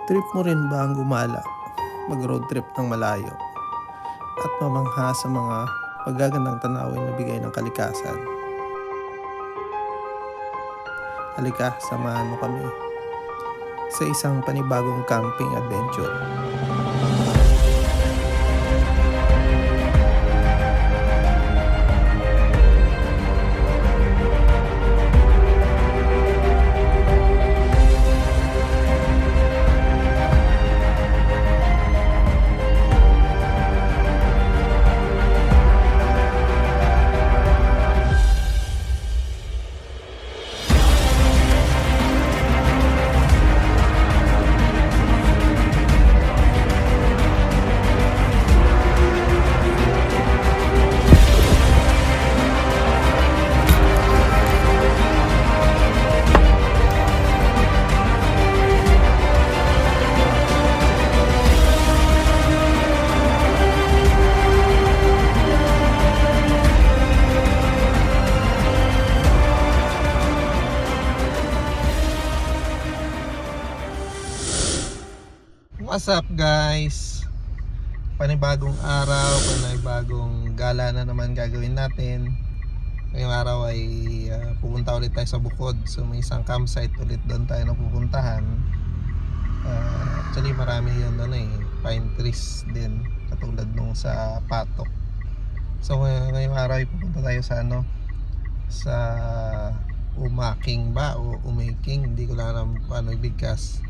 Trip mo rin ba ang gumala, mag-road trip ng malayo, at mamangha sa mga magagandang tanawin na bigay ng kalikasan? Halika, samahan mo kami sa isang panibagong camping adventure. What's up guys? Panibagong araw, panibagong gala na naman gagawin natin. Ngayong araw ay pupunta ulit tayo sa bukod. So may isang campsite ulit doon tayo na pupuntahan. Actually marami yun pine trees din, katulad nung sa Patok. So ngayong araw ay pupunta tayo sa sa Umaking ba o Umaking, hindi ko lang alam paano ibigkas.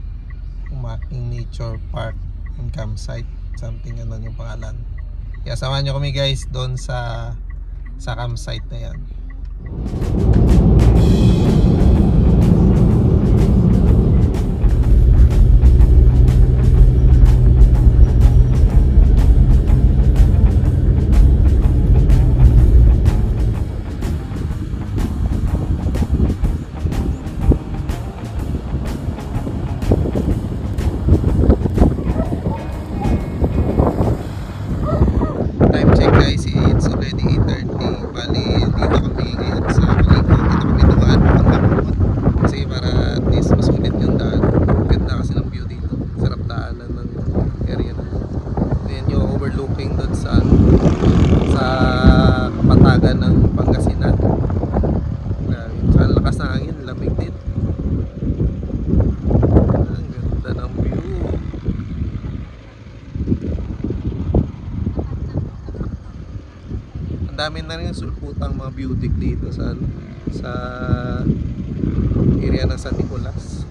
Umaking Nature Park and Campsite, something ganon yung pangalan. Kaya samahan nyo kami guys doon sa campsite na yan. Time check guys, it's already 8:30. Bali, dito kami ngayon sa Maliko. Dito kami dumaan papunta bukod. Kasi para at least masulit yung daan. Ganda kasi ng view dito. Sarap daanan ng area na. Then yung overlooking doon sa kapatagan ng Pangasinan. Saka lakas ng hangin, lamig din. Ang ganda ng view. Ang dami na rin sulputang mga beauty dito sa area ng San Nicolas.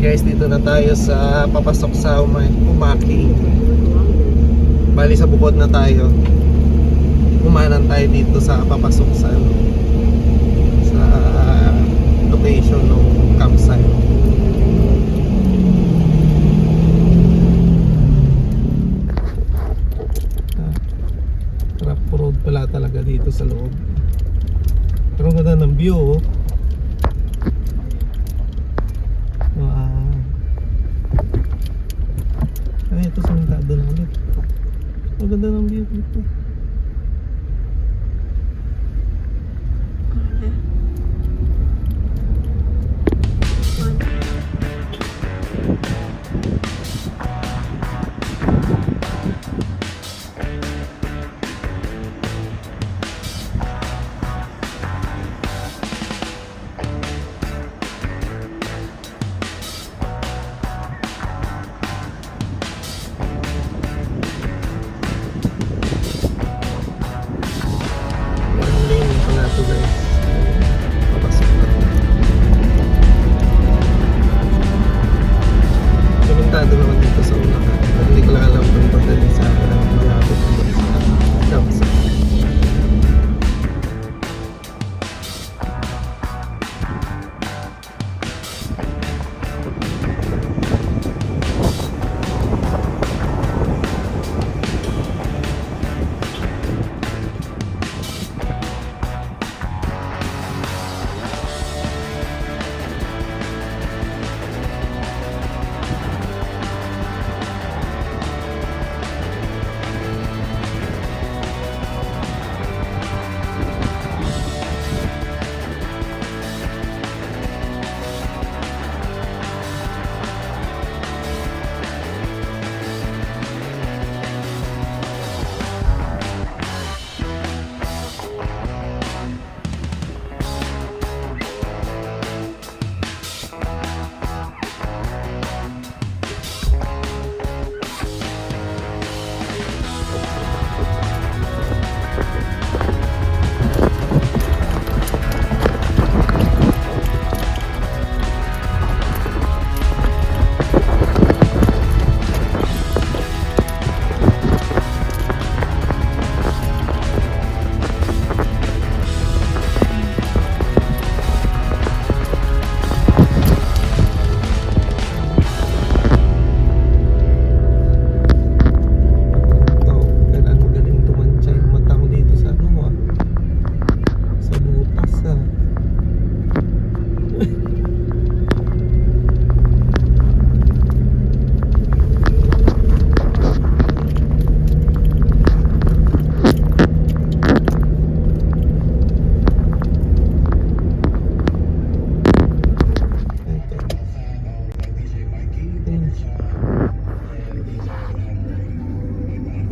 Guys, dito na tayo sa papasok sa Umaki. Bali sa bukod na tayo. Umanan tayo dito sa papasok sa location ng campsite. Rough road pala talaga dito sa loob. Pero ang ganda ng view, oh. Wow. Ay, ito sumintado na ulit. Ang ganda ng view dito. Limitado naman dito sa unahan. Hindi ko lang alam kung pagdating sa malapit sa campsite.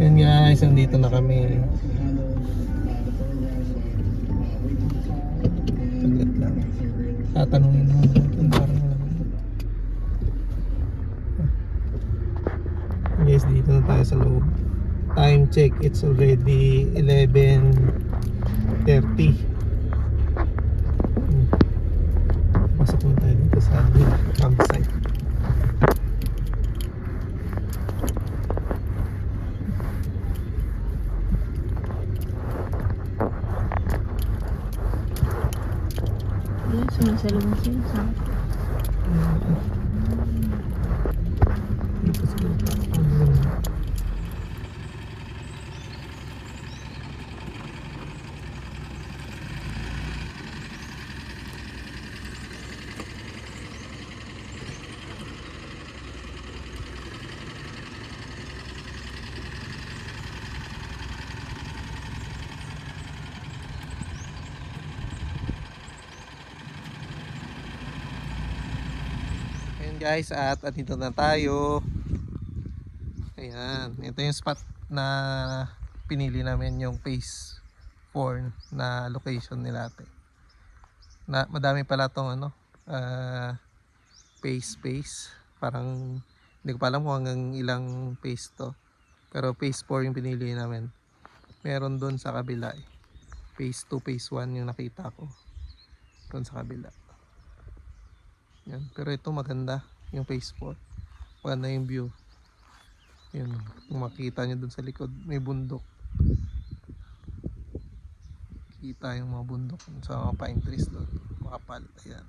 Ayan guys, nandito na kami. Saglit lang. Tatanungin naman natin parang guys, dito na tayo sa loob. Time check, it's already 11:30. Pasok na tayo dito sa campsite. Sumasalubong siya sa dito sa loob. Guys, at andito na tayo. Ayan, ito yung spot na pinili namin, yung phase 4 na location nila ate. Na madami pala tong phase parang hindi ko pa alam kung hanggang ilang phase to, pero phase 4 yung pinili namin. Meron doon sa kabila phase 2, phase 1 yung nakita ko doon sa kabila. Yan, pero ito maganda. yung phase 4. Maganda yung view. Yun, kung makita nyo dun sa likod, may bundok. Kita yung mga bundok sa mga pine trees doon. Makapal. Ayan.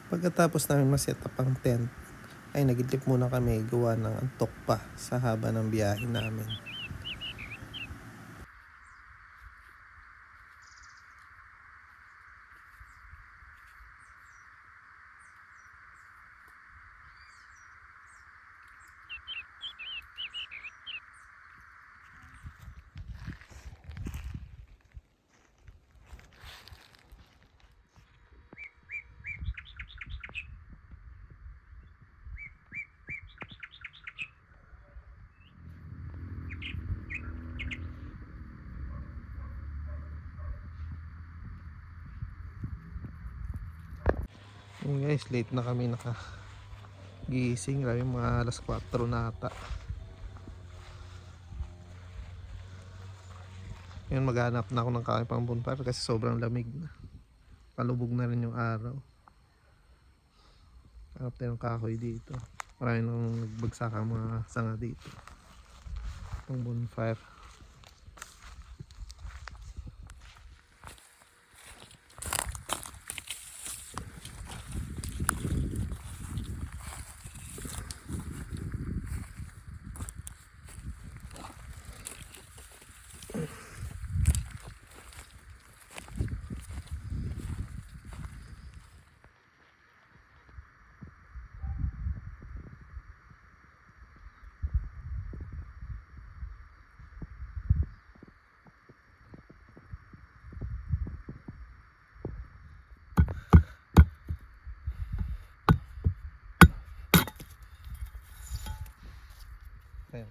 Pagkatapos namin ma-set up ang tent, ay nag-idlip muna kami gawa ng antok pa sa haba ng biyahe namin. Yun guys, late na kami gising, grabe mga alas 4 na ata. Ngayon maghanap na ako ng kain pang bonfire kasi sobrang lamig na. Palubog na rin yung araw. Hanap tayo ng kahoy dito. Marami nang nagbagsak ang mga sanga dito. Pang bonfire. Ayan.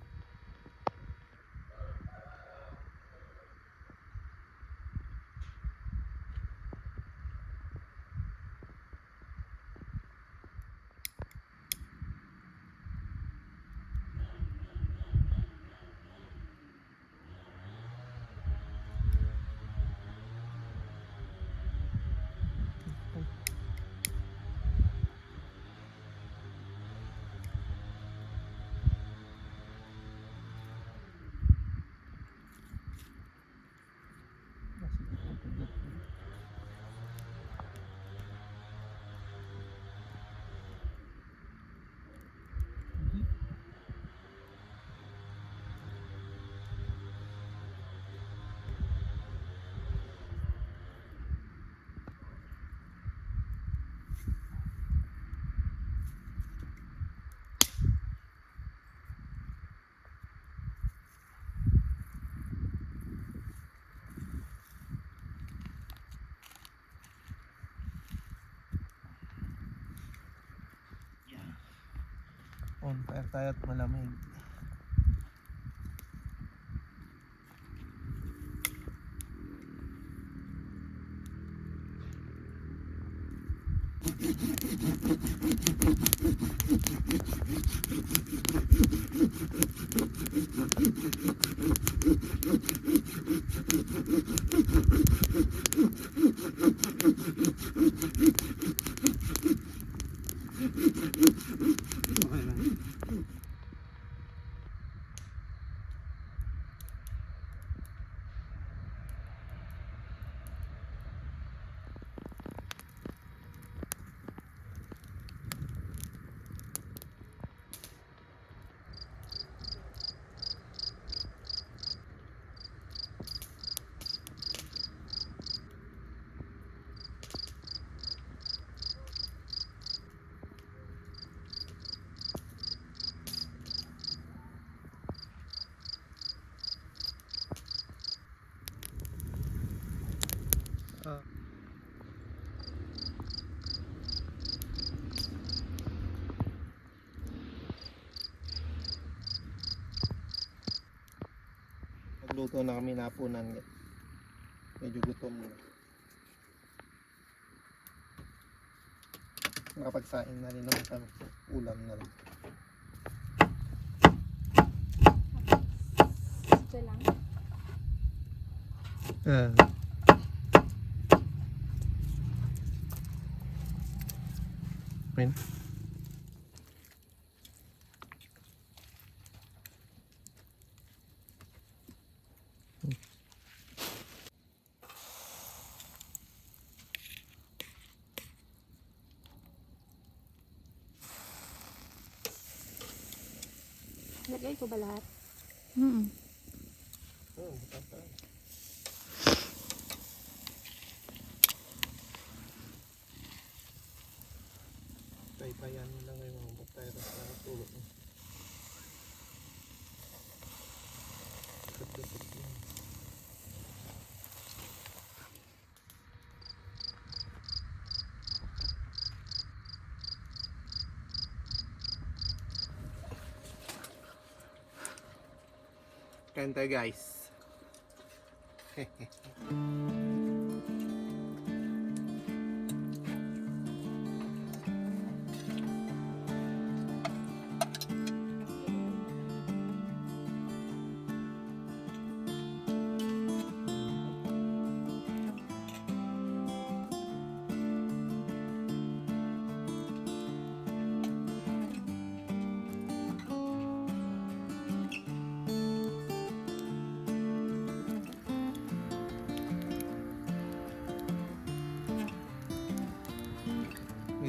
Bonfire tayo at malamig. Nagluto na kami na hapunan. Medyo gutom na. Nakapagsaing na rin naman kami. Ulam na lang. Ito lang. Min. Lagay ko ba lahat? Paypayan nila ngayon mga butay sa tulog. Kain tayo guys.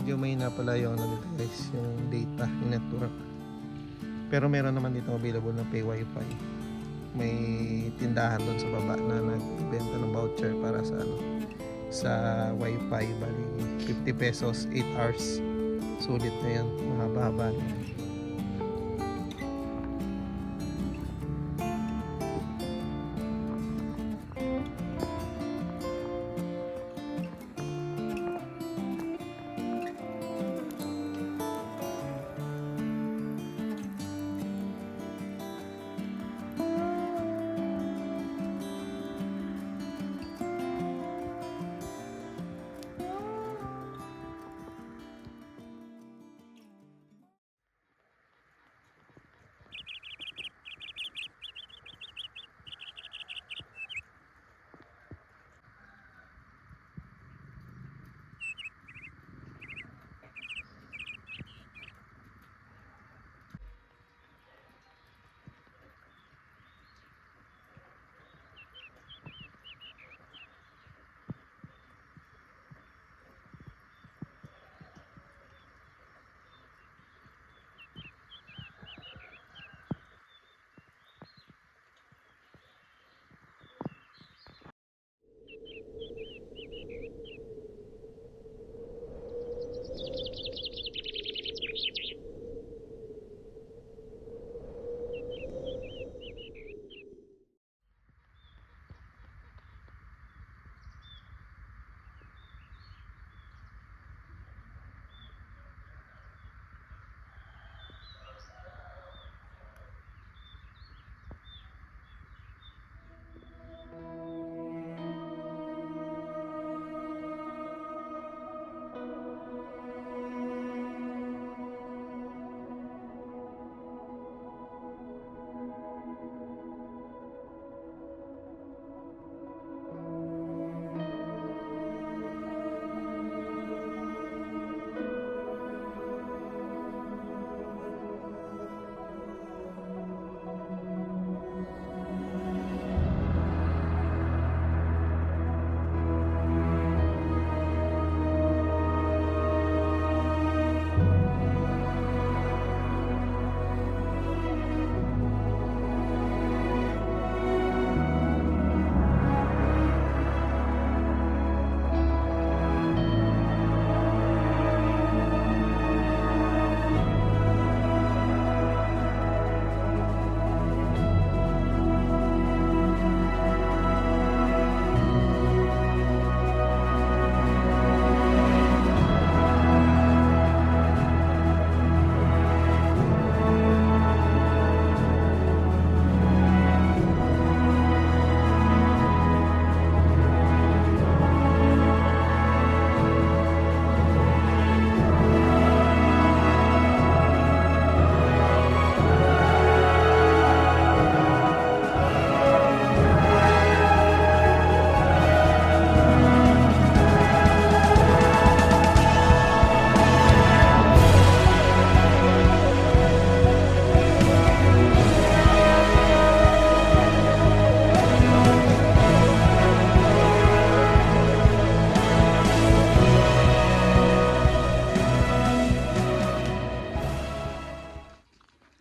medyo mahina pala yung ano dito guys, yung data, yung network. Pero meron naman dito available na pay wifi. May tindahan doon sa baba na nagbenta ng voucher para sa ano, sa wifi. Bali 50 pesos 8 hours. Sulit na yan, mahaba-haba na.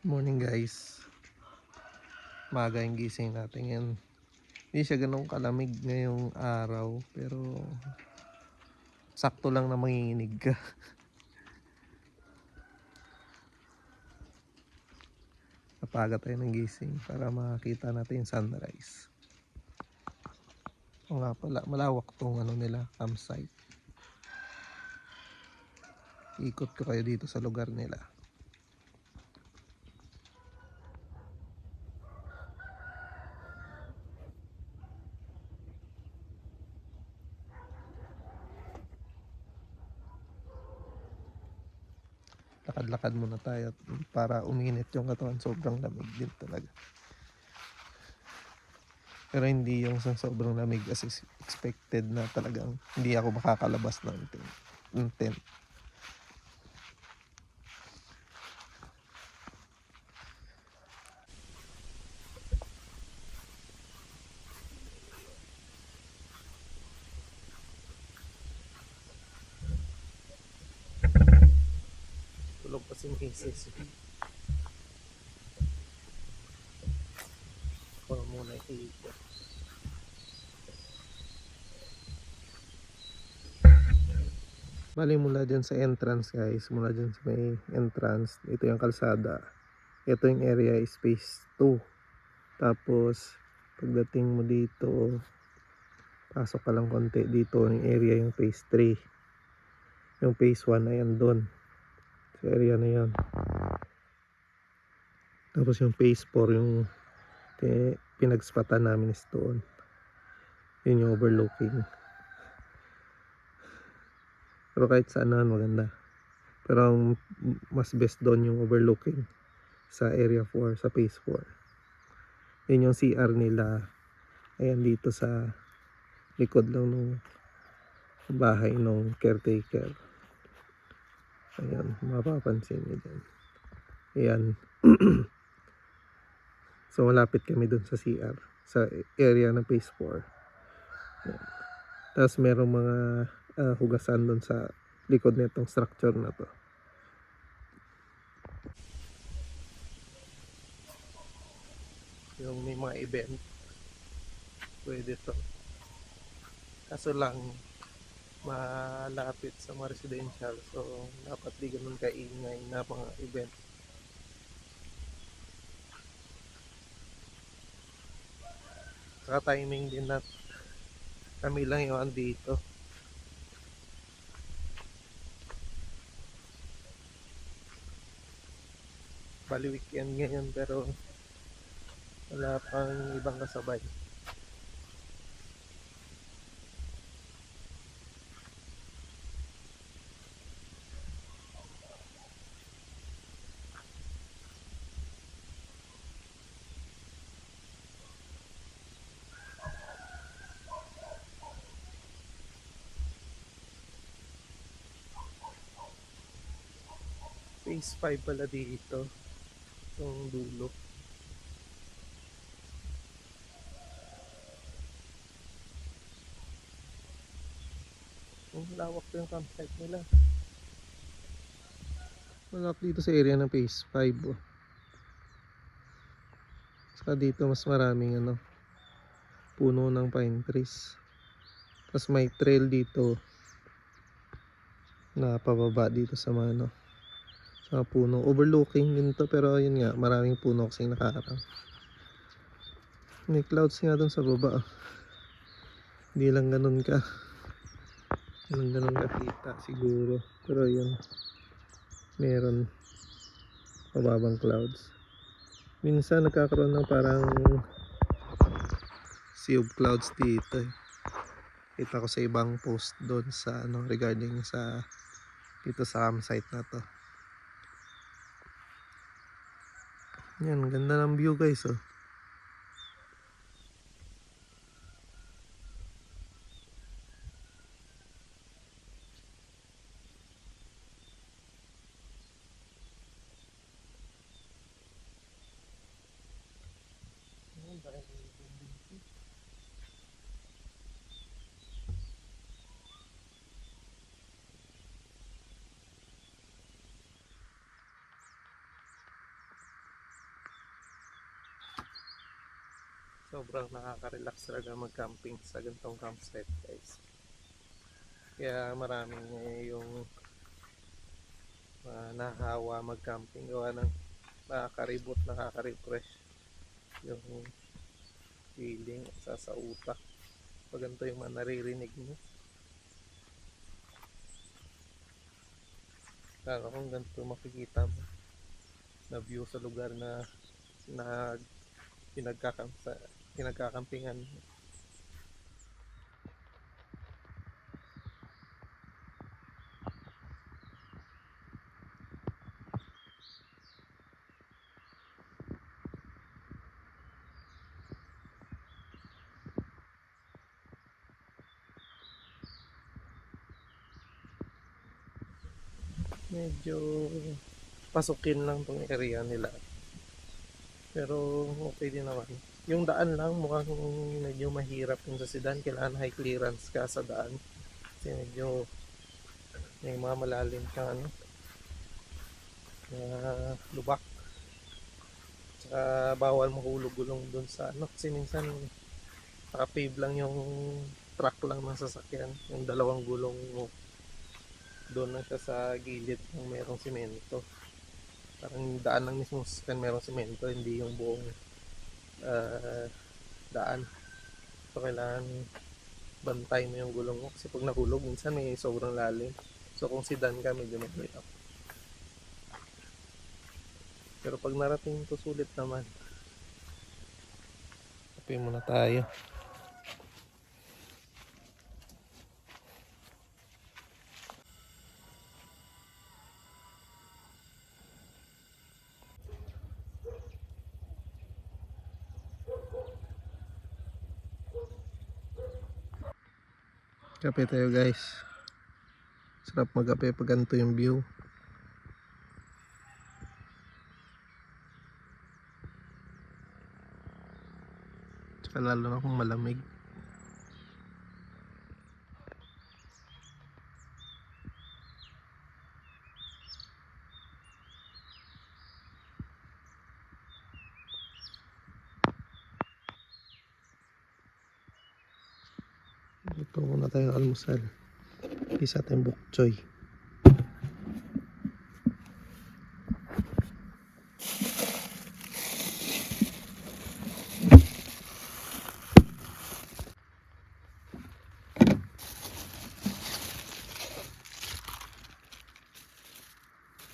Morning guys. Maga yung gising natin yan. Hindi siya ganun kalamig ngayong araw. Pero sakto lang na manginginig ka. Napaga tayo ng gising para makakita natin yung sunrise. O nga pala, malawak tong ano nila, campsite. Ikot ko kayo dito sa lugar nila. Lakad-lakad muna tayo para uminit yung katawan. Sobrang lamig din talaga. Pero hindi yung sa sobrang lamig as expected na talagang hindi ako makakalabas ng tent. si Mrs. Para muna ikot. Bali mula dyan sa entrance guys, mula dyan sa may entrance, ito yung kalsada. Ito yung area is phase 2. Tapos pagdating mo dito, pasok ka lang konti dito yung area yung phase 3. Yung phase 1 ayan doon. Sa area na yan. Tapos yung phase 4 yung pinagspatan namin is doon. Yun yung overlooking. Pero kahit saan naman maganda. Pero ang mas best doon yung overlooking sa area 4, sa phase 4. Yun yung CR nila. Ayan dito sa likod lang ng bahay ng caretaker. Ayan, mapapansin nyo dyan. Ayan. So malapit kami dun sa CR, sa area ng phase 4. Ayan. Tapos merong mga hugasan dun sa likod nitong structure na to. Yung may mga event, pwede to. Kaso lang malapit sa mga residential, so dapat di ganun kaingay na mga event. Saka timing din na kami lang yung andito. Bali weekend ngayon pero wala pang ibang kasabay. Phase 5 pala dito. Yung dulo. Ang lawak to yung campsite nila. Malawak dito sa area ng phase 5. Oh. Saka dito mas maraming puno ng pine trees. Tapos may trail dito na pababa dito sa mga sa puno. Overlooking din to pero yun nga, maraming puno kasing nakaharang. May clouds nga dun sa baba. Hindi lang ganun ka. Hindi lang ganun kakita siguro. Pero yun, meron mababang clouds. Minsan nagkakaroon ng parang sea of clouds dito eh. Kita ko sa ibang post doon sa regarding sa dito sa campsite na to. Yan, ganda ng view guys oh. Sobrang nakaka-relax talaga mag-camping sa ganitong campsite guys. Kaya maraming yung nahawa mag-camping gawa ng nakaka-reboot, nakaka-refresh yung feeling sa utak pag ganito yung mga naririnig mo. Kaya kung ganito makikita mo na view sa lugar na pinagkakampingan. Medyo pasukin lang tong area nila. Pero okay din naman. Yung daan lang mukhang medyo mahirap yung sa sedan. Kailangan high clearance ka sa daan. Kasi medyo may mga malalim kang lubak. Tsaka bawal mahulog gulong dun sa ano, kasi minsan naka-pave lang yung truck lang ng sasakyan, yung dalawang gulong mo doon lang siya sa gilid ng merong simento. Parang daan lang mismo sa sasakyan merong simento, hindi yung buong daan. So kailangan bantay mo yung gulong mo kasi pag nahulog minsan may sobrang lalim. So kung sedan ka medyo mahirap. Pero pag narating to sulit naman. Kape muna tayo. Kape tayo guys. Sarap magkape pag ganito yung view. Tsaka lalo na kung malamig. Ito muna tayong almusal. Isa tayong bok choy.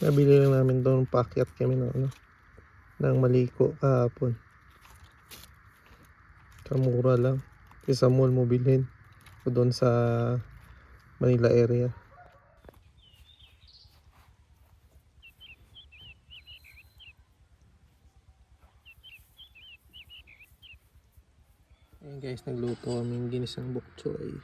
Nabili lang namin doon, paakyat kami ng ng Maliko kahapon. Kamura lang. Sa mall mo bilhin. O doon sa Manila area. Ayan guys, nagluto kami ng ginisang bok choy.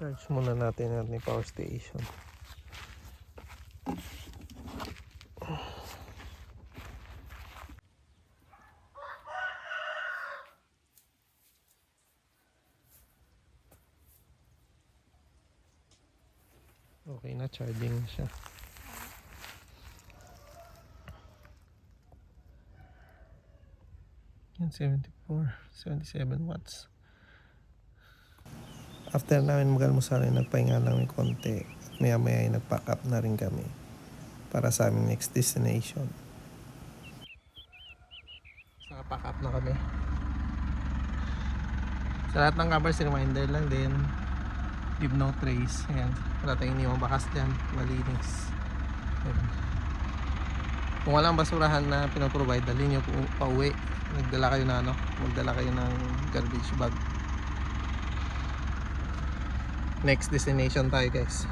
Charge muna natin at ni power station. Okay na, charging na siya. Yan, 77 watts. After namin mag-almusal ay nagpahinga lang ng konti. At maya maya ay nag-pack up na rin kami para sa aming next destination. Naka-pack up na kami. Sa lahat ng covers, reminder lang din. Leave no trace. Ayan. Wala tayong iniwang bakas dyan. Malinis. Ayan. Kung walang basurahan na pinaprovide, dalhin nyo pa uwi. Magdala kayo ng garbage bag. Next destination tayo guys.